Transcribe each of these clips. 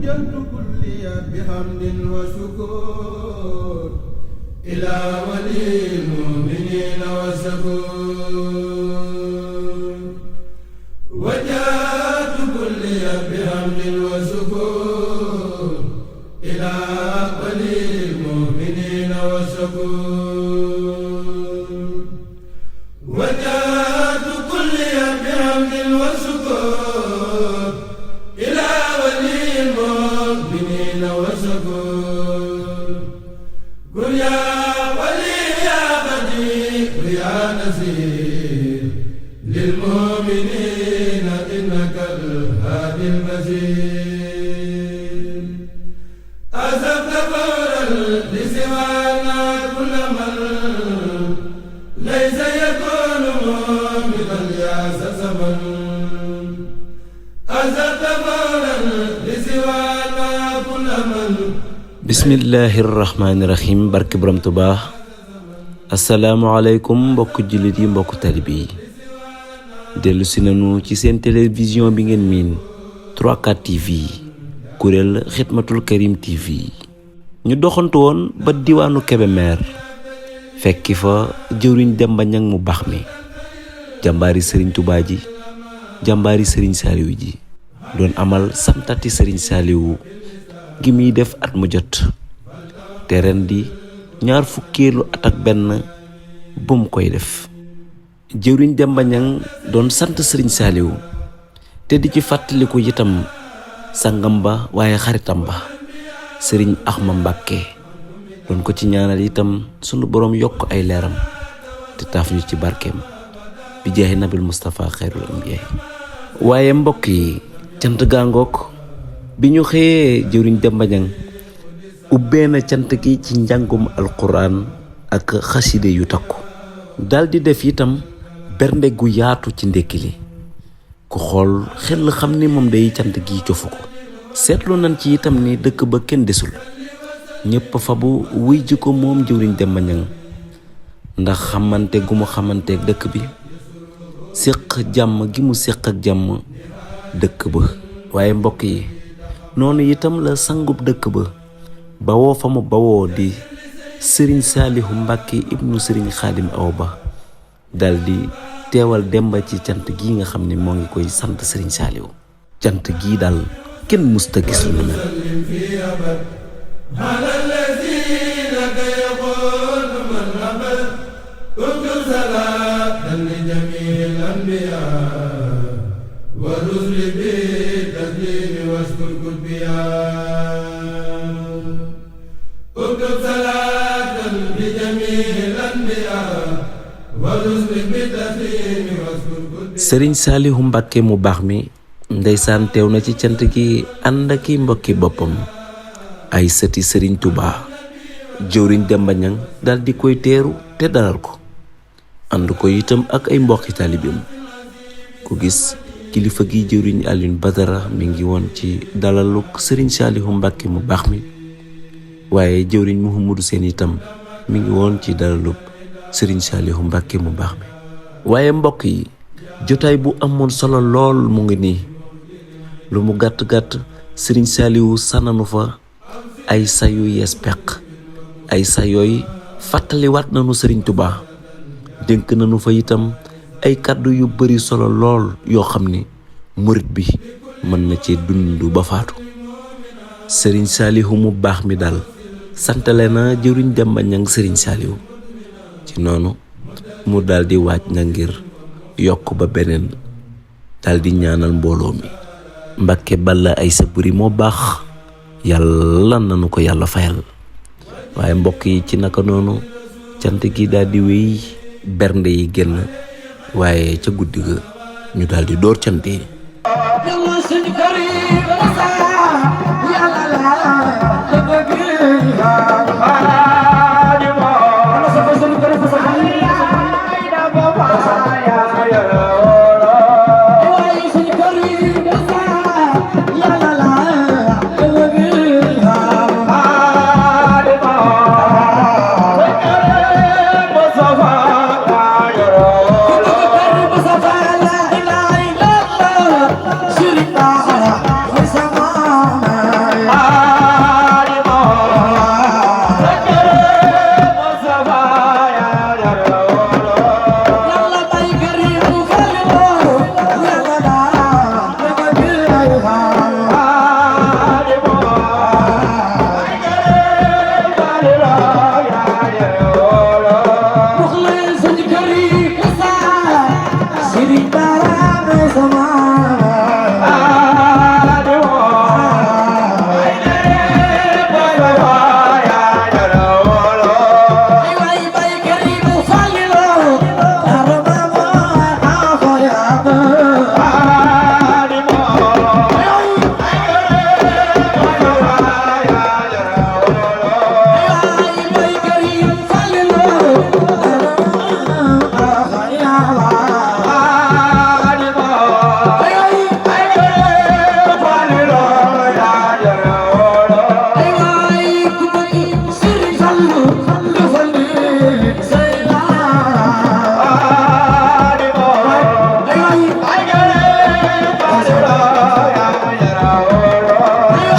وجهت كلي بحمد وشكر إلى ولي المؤمنين والشكور وجهت كلي بحمد وشكر إلى ولي المؤمنين والشكور وجهت كلي بحمد وشكر إلى ولي المؤمنين والشكور قل يا ولي يا بديع يا نذير للمؤمنين إنك الهادي البشير أذهبت فورا لسوانا كل من ليس يكون مؤمنا يا زمن أذهبت فورا لسوانا كل من bismillahirrahmanirrahim barke borom Tuubaa asalaamaaleykum mbokk jullit yi mbokk talibe yi dellu si nañu ci seen télévision bi ngeen miin 3-4 TV kuréel xidmatul karim TV ñu doxantu woon ba diwaanu Kébémer fekki fa jëwriñ Demba Ñang mu baax mi jàmbaari sëriñ Tuubaa ji jàmbaari sëriñ Saaliw ji doon amal samtati sëriñ Saaliw gi muy def at mu jot te ren di ñaar fukkeelu at ak benn bu mu koy def jëwriñ Demba Ñang doon sant sëriñ Saaliw te di ci fàttaliku itam sangam ba waaye xaritam ba sëriñ Axma Mbàkke doon ko ci ñaanal itam sunu boroom yokk ay leeram te taaf ñu ci barkeem bi jaahi nabil Mustafa xayrul anbiya waaye mbokk yi cant gaangook bi ñu xëyee jëwriñ Demba Ñang ubbee na cant gi ci njàngum alquran ak xaside yu takku daldi def itam bernde gu yaatu ci ndékki li ku xool xel xam ni moom day cant gi cofu ko seetlu nañ ci itam ni dëkk ba kenn desul ñépp fabu wuy ji ko moom jëwriñ Demba Ñang ndax xamante gu mu xamanteek dëkk bi séq jàmm gi mu séq ak jàmm dëkk ba waaye mbokk yi noonu itam la sangub dëkk ba bawoo fa mu bawoo di sëriñ Saalihu Mbàkke ibnu sëriñ Xaadim Awa Ba daldi teewal Demba ci cant gi nga xam ne moo ngi koy sant sëriñ Saalihu cant gii daal kenn musta gis lu mel sëriñ Saalihu Mbàkke mu baax mi ndeysaan teew na ci cant gi ànd ak i mbokki boppam ay sëti sëriñ Tuubaa jëwriñ Demba Ñang daldi koy teeru te dalal ko ànd ko itam ak ay mbokki taalibeem ku gis kilifa gi jëwriñ Alioune Badara mi ngi woon ci dalaluk sëriñ Saalihu Mbàkke mu baax mi waaye jëwriñ Muhammadu Seen itam mi ngi woon ci dalaluk sëriñ Saalihu Mbàkke mu baax mi waaye mbokk yi jotaay bu amoon solo lool mu ngi nii lu mu gàtt-gàtt sëriñ Saalihu sànnanu fa ay sayu yees peq ay sayooy fàttaliwaat nanu sëriñ Tuubaa dénk nanu fa itam ay kàddu yu bari solo lool yoo xam ni murit bi mën na ci dund ba faatu sëriñ Saalihu mu baax mi daal santale na jëwriñ Demba Ñang sëriñ Saalihu ci noonu mu daldi waaj na ngir yokk ba beneen daldi ñaanal mbooloo mi Mbàkke Balla ay sa buri moo baax yàlla nanu ko yàlla fayal waaye mbokk yi ci naka noonu cant gi daldi wéy bernde yi génn waaye ca guddi ga ñu daldi door cant yi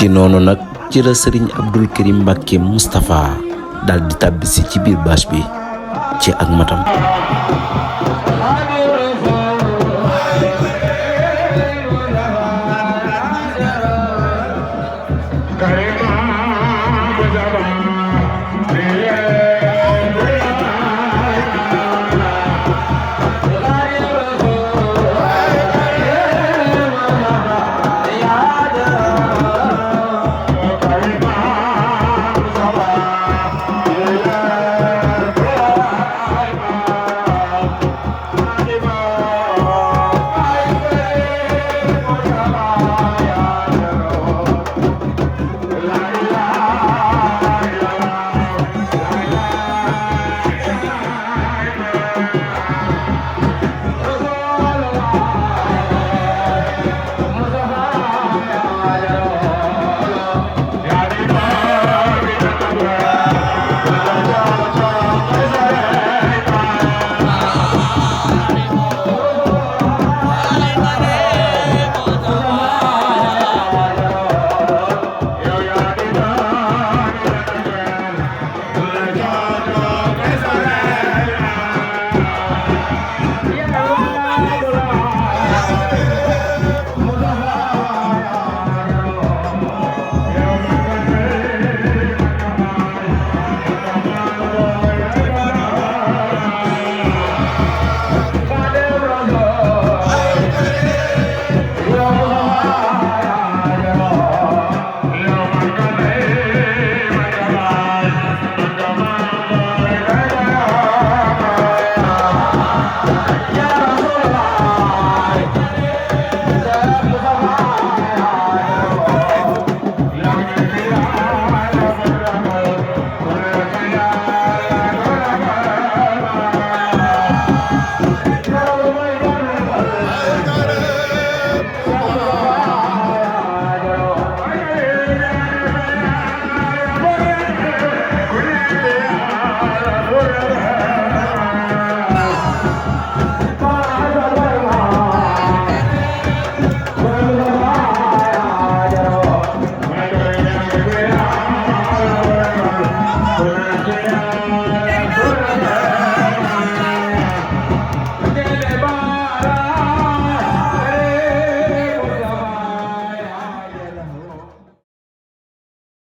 ci noonu nag ci la sëriñ Abdul Karim Mbàkke Moustapha daal di tàbbisi ci biir bâche bi ci ak matam.